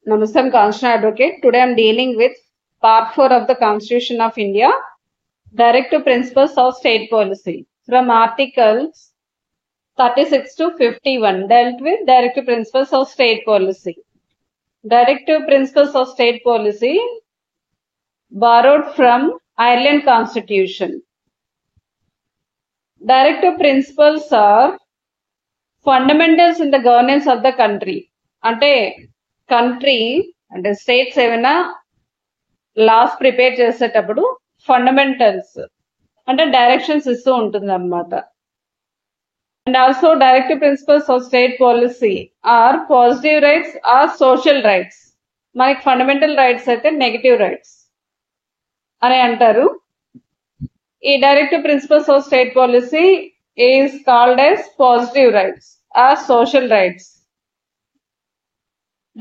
Namaste, I'm Kanchana Advocate. Today I'm dealing with Part 4 of the Constitution of India, Directive Principles of State Policy. From Articles 36 to 51, dealt with Directive Principles of State Policy. Directive Principles of State Policy borrowed from Ireland Constitution. Directive Principles are fundamentals in the governance of the country. అంటే country అంటే states ఏమైనా laws prepare చేసేటప్పుడు fundamentals అంటే directions ఇస్తూ ఉంటుంది అనమాట. And also directive principles of state policy or positive rights or social rights. మనకి fundamental rights అయితే నెగటివ్ రైట్స్ అని అంటారు. ఈ directive principles of state policy is called as positive rights or social rights.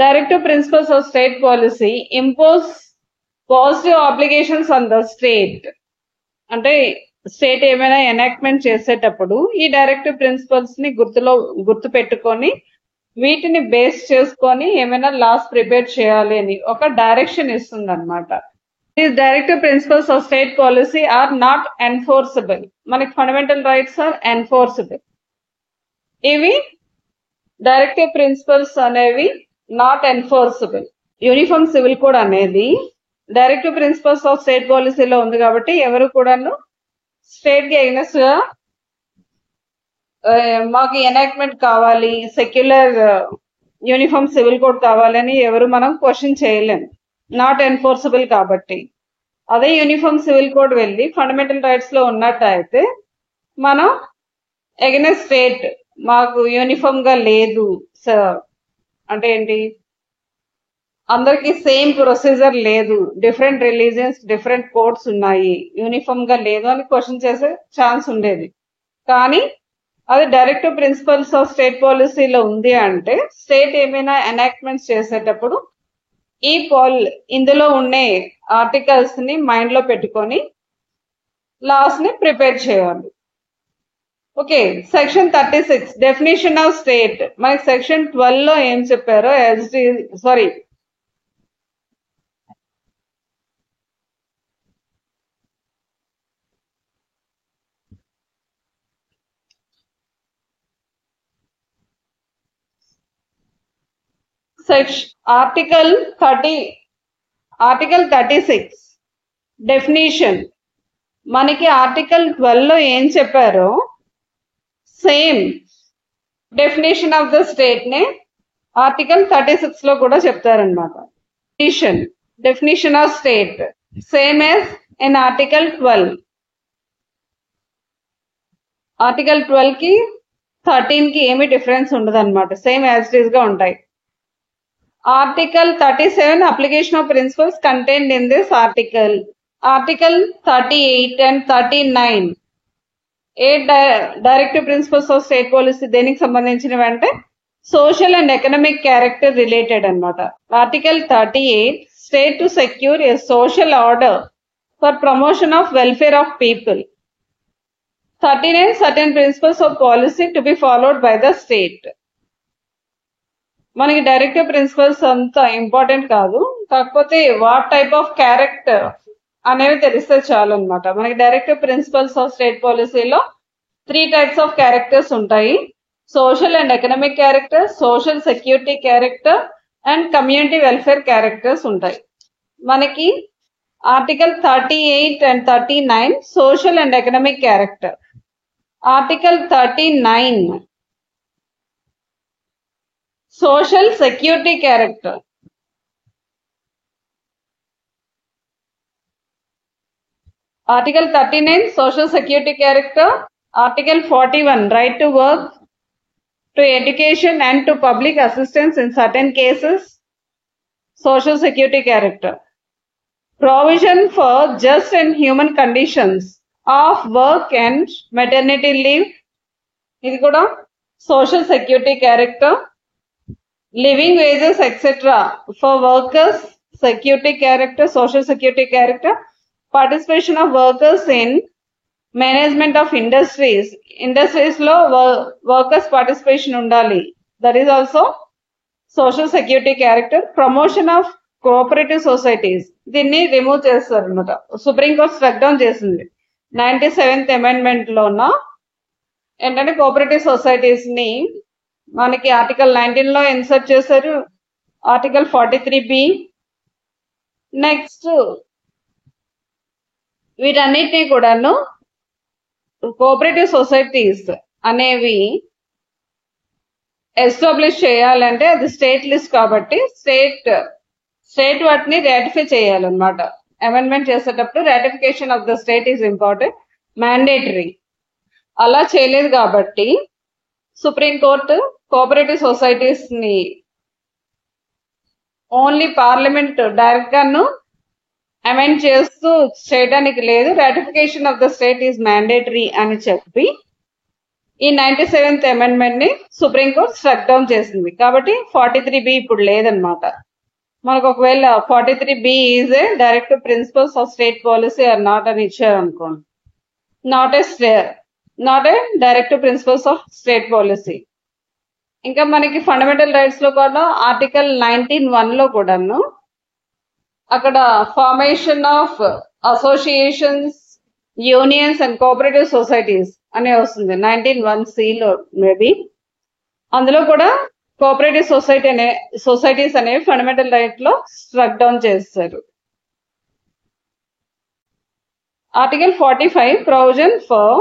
Directive principles of state policy impose positive obligations on the state. అంటే state ఏమైనా enactment చేసేటప్పుడు ఈ directive principles ని గుర్తు పెట్టుకొని వీటిని బేస్ చేసుకొని ఏమైనా లాస్ ప్రిపేర్ చేయాలి అని ఒక డైరెక్షన్ ఇస్తుంది అనమాట. These directive principles of state policy are not enforceable. మనకి ఫండమెంటల్ రైట్స్ ఆర్ ఎన్ఫోర్సబుల్. ఇవి డైరెక్టివ్ ప్రిన్సిపల్స్ అనేవి not enforceable. Uniform civil code అనేది డైరెక్టివ్ ప్రిన్సిపల్స్ ఆఫ్ స్టేట్ పాలసీలో ఉంది కాబట్టి ఎవరు కూడాను స్టేట్ కి అగైనెస్ట్ గా మాకు ఎనాక్ట్మెంట్ కావాలి, సెక్యులర్ యూనిఫామ్ సివిల్ కోడ్ కావాలని ఎవరు మనం క్వశ్చన్ చేయలేము, నాట్ ఎన్ఫోర్సబుల్ కాబట్టి. అదే యూనిఫామ్ సివిల్ కోడ్ వెళ్ళి ఫండమెంటల్ రైట్స్ లో ఉన్నట్టు అయితే మనం అగైనెస్ట్ స్టేట్ మాకు యూనిఫామ్ గా లేదు అంటే ఏంటి, అందరికి సేమ్ ప్రొసీజర్ లేదు, డిఫరెంట్ రిలీజియన్స్ డిఫరెంట్ కోడ్స్ ఉన్నాయి, యూనిఫామ్ గా లేదు అని క్వశ్చన్ చేసే ఛాన్స్ ఉండేది. కానీ అది డైరెక్టివ్ ప్రిన్సిపల్స్ ఆఫ్ స్టేట్ పాలసీలో ఉంది అంటే స్టేట్ ఏమైనా ఎనాక్ట్మెంట్స్ చేసేటప్పుడు ఇందులో ఉండే ఆర్టికల్స్ ని మైండ్ లో పెట్టుకొని లాస్ ని ప్రిపేర్ చేయాలి. Okay, section 36 definition of state. మనకి సెక్షన్ 12 లో ఏం చెప్పారో ఆర్టికల్ 36 డెఫినేషన్. మనకి ఆర్టికల్ 12 లో ఏం చెప్పారో same definition of the state నే ఆర్టికల్ 36 లో కూడా చెప్తారనమాట. Definition of state same as in article 12. Article 12 కి 13 కి ఏమి డిఫరెన్స్ ఉండదు అనమాట, సేమ్ యాజ్ ఇట్ ఈస్ గా ఉంటాయి. Article 37 application of principles contained in this article. Article 38 and 39 directive principles of state policy దేనికి సంబంధించినవి అంటే social and economic character related అనమాట. Article 38 state to secure a social order for promotion of welfare of people. 39 certain principles of policy to be followed by the state. మనకి directive principles అంత important కాదు, కాకపోతే what type of character అనేవి తెలిస్తే చాలు అనమాట. మనకి డైరెక్టివ్ ప్రిన్సిపల్స్ ఆఫ్ స్టేట్ పాలసీలో 3 టైప్స్ ఆఫ్ క్యారెక్టర్స్ ఉంటాయి. Social and economic character, social security character and community welfare characters ఉంటాయి. మనకి article 38 and 39 social and economic character. Article 39 social security character. Article 39 social security character. Article 41 right to work, to education and to public assistance in certain cases, social security character. Provision for just and human conditions of work and maternity leave, ఇది కూడా social security character. Living wages etc. for workers, security character, social security character. Participation of workers in management of industries. Industries లో workers participation ఉండాలి. That is also social security character, promotion of cooperative societies దీన్ని remove చేస్తారు అనమాట. Supreme court struck down చేసింది 97th amendment లోన ఏంటంటే cooperative societies ని మనకి ఆర్టికల్ 19 లో ఇన్సర్ట్ చేశారు. Article 43B. నెక్స్ట్ వీటన్నిటినీ కూడాను కోఆపరేటివ్ సొసైటీస్ అనేవి ఎస్టాబ్లిష్ చేయాలంటే అది స్టేట్ లిస్ట్ కాబట్టి స్టేట్ వాటిని రాటిఫై చేయాలన్నమాట. అమెండ్మెంట్ చేసేటప్పుడు ratification of the state is important, mandatory. అలా చేయలేదు కాబట్టి సుప్రీంకోర్టు కోఆపరేటివ్ సొసైటీస్ ని ఓన్లీ పార్లమెంట్ డైరెక్ట్ గాను అమెండ్ చేస్తూ చేయడానికి లేదు, ratification of the state is mandatory అని చెప్పి ఈ 97th అమెండ్మెంట్ ని సుప్రీంకోర్టు స్ట్రక్ డౌన్ చేసింది. కాబట్టి 43B ఇప్పుడు లేదనమాట. మనకు ఒకవేళ 43B is a directive principles of state policy or not అని ఇచ్చారు అనుకోండి, not a directive principles of state policy. ఇంకా మనకి ఫండమెంటల్ రైట్స్ లో కూడా ఆర్టికల్ 19(1) లో కూడాను అక్కడ formation of associations, unions and cooperative societies అనే వస్తుంది 19(1)(c) లో మేబీ. అందులో కూడా కోఆపరేటివ్ సొసైటీస్ అనేవి ఫండమెంటల్ రైట్ లో స్ట్రక్ డౌన్ చేస్తారు. Article 45 provision for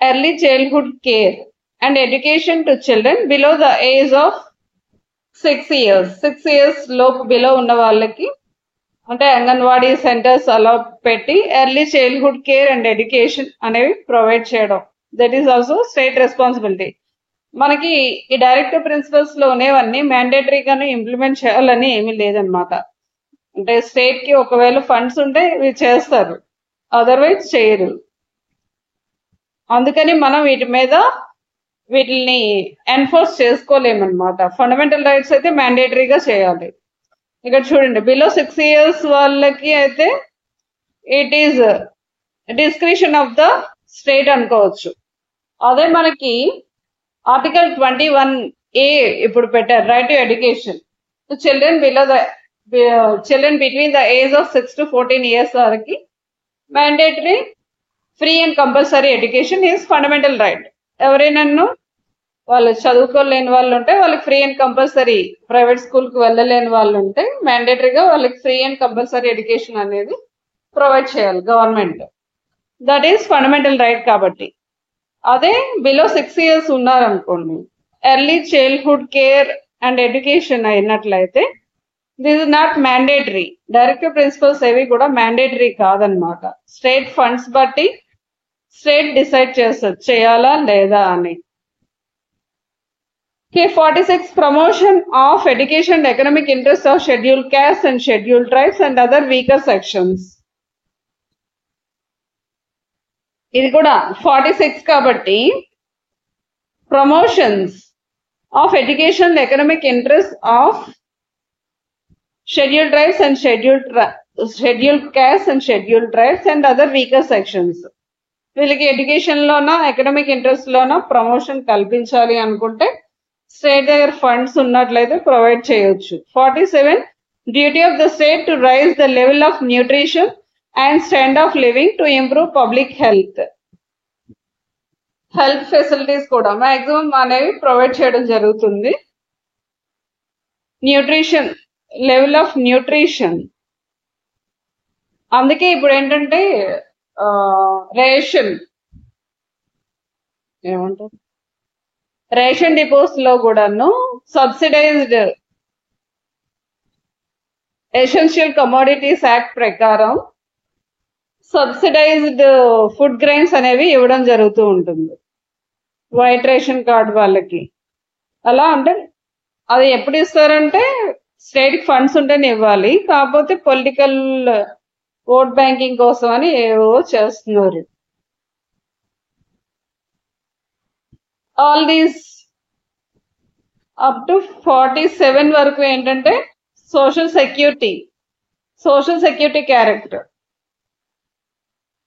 early childhood care and education to children below the age of 6 years. 6 years లోపు below ఉన్న వాళ్ళకి అంటే అంగన్వాడీ సెంటర్స్ అలా పెట్టి early childhood care and education అనేవి ప్రొవైడ్ చేయడం, that is also state responsibility. మనకి ఈ డైరెక్టివ్ ప్రిన్సిపల్స్ లో ఉన్నవన్నీ మ్యాండేటరీగానే ఇంప్లిమెంట్ చేయాలని ఏమీ లేదనమాట. అంటే స్టేట్ కి ఒకవేళ ఫండ్స్ ఉంటే ఇవి చేస్తారు, అదర్వైజ్ చేయరు. అందుకని మనం వీటిని ఎన్ఫోర్స్ చేసుకోలేమన్నమాట. ఫండమెంటల్ రైట్స్ అయితే మ్యాండేటరీగా చేయాలి. ఇక్కడ చూడండి, బిలో 6 years వాళ్ళకి అయితే it is discretion of the state అనుకోవచ్చు. అదే మనకి ఆర్టికల్ 21A ఇప్పుడు పెట్టారు, right to education children between the age of 6 to 14 years వరకు mandatory free and compulsory education is fundamental right. ఎవరైనా వాళ్ళు చదువుకోలేని వాళ్ళు ఉంటే వాళ్ళకి free and compulsory, private school కి వెళ్ళలేని వాళ్ళు ఉంటే మ్యాండేటరీగా వాళ్ళకి ఫ్రీ అండ్ కంపల్సరీ ఎడ్యుకేషన్ అనేది ప్రొవైడ్ చేయాలి government. That is fundamental right కాబట్టి. అదే బిలో 6 years ఉన్నారనుకోండి, early childhood care and education అయినట్లయితే this is not mandatory. Directive principles ఏవి కూడా మ్యాండేటరీ కాదనమాట. స్టేట్ ఫండ్స్ బట్టి స్టేట్ డిసైడ్ చేస్తారు చేయాలా లేదా అని. 46 promotion of education and economic interest of scheduled caste and scheduled tribes and other weaker sections. ఇది కూడా 46 కాబట్టి promotions of education and economic interest of scheduled tribes and scheduled caste and scheduled tribes and other weaker sections. వీళ్ళకి education లోనో economic interest లోనో promotion కల్పించాలి అనుకుంటే state దగ్గర funds ఉన్నట్లయితే ప్రొవైడ్ చేయొచ్చు. 47 duty of the state to raise the level of nutrition and stand of living to improve public health facilities కూడా maximum అనేవి ప్రొవైడ్ చేయడం జరుగుతుంది. Nutrition, level of nutrition. అందుకే ఇప్పుడు ఏంటంటే రేషన్ డిపోస్ లో కూడాను సబ్సిడైజ్డ్ ఎసెన్షియల్ కమోడిటీస్ యాక్ట్ ప్రకారం సబ్సిడైజ్డ్ ఫుడ్ గ్రెయిన్స్ అనేవి ఇవ్వడం జరుగుతూ ఉంటుంది వైట్ రేషన్ కార్డ్ వాళ్ళకి. అలా అంటే అది ఎప్పుడు ఇస్తారంటే స్టేట్ ఫండ్స్ ఉంటేనే ఇవ్వాలి, కాకపోతే పొలిటికల్ ఓట్ బ్యాంకింగ్ కోసం అని ఏవో చేస్తున్నారు. ఆల్ దీస్ అప్ టు 47 వరకు ఏంటంటే social security character.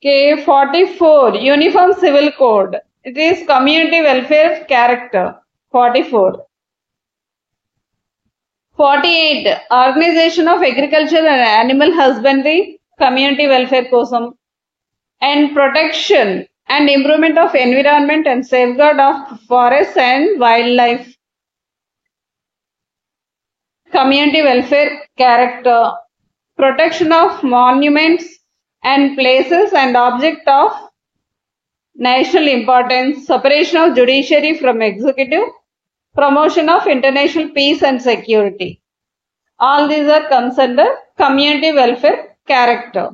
44 uniform civil code, it is community welfare character. 44 48 organisation of agriculture and animal husbandry community welfare కోసం and protection and improvement of environment and safeguard of forest and wildlife community welfare character, protection of monuments and places and object of national importance, separation of judiciary from executive, promotion of international peace and security. All these are comes under community welfare character.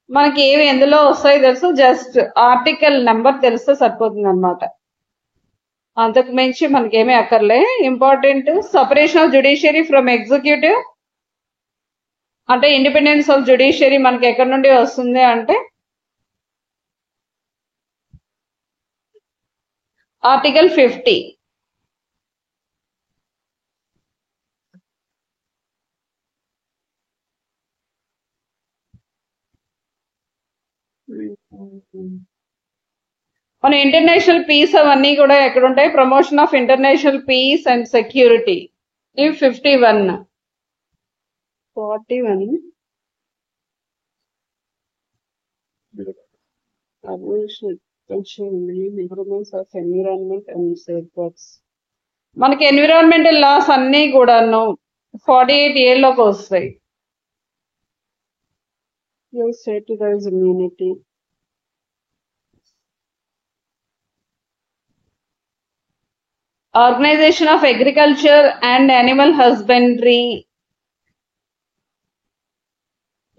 మనకి ఏవి ఎందులో వస్తాయి తెలుసు, just article number తెలిస్తే సరిపోతుంది అనమాట. అంతకు మించి మనకేమీ అక్కర్లే. Important separation of judiciary from executive అంటే ఇండిపెండెన్స్ ఆఫ్ జ్యుడిషియరీ మనకి ఎక్కడి నుండి వస్తుంది అంటే ఆర్టికల్ 50. మన ఇంటర్నేషనల్ పీస్ అవన్నీ కూడా ఎక్కడ ఉంటాయి, promotion of international peace and security ఇవి 51. 41 మనకి ఎన్విరాన్మెంటల్ లాస్ అన్ని కూడాను 48 ఏళ్ళలోకి వస్తాయి. Immunity Organization of Agriculture and Animal Husbandry.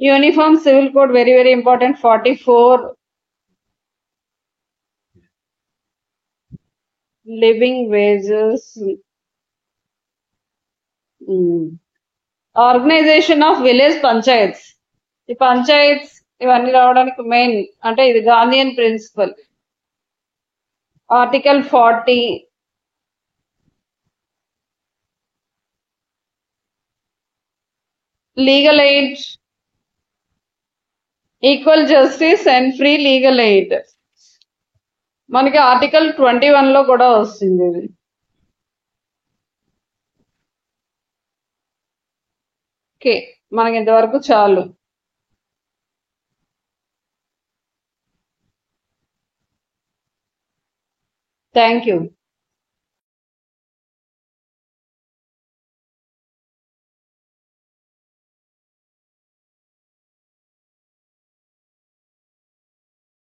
Uniform Civil Code, very, very important, 44. Living wages. Organization of Village Panchayats. The Panchayats, ఇవన్నీ రావడానికి మెయిన్ అంటే ఇది Gandhian principle. Article 40. Legal aid, equal justice and free legal aid మనకి article 21 లో కూడా వస్తుంది ఇది. Okay, మనకి ఇంతవరకు చాలు. Thank you.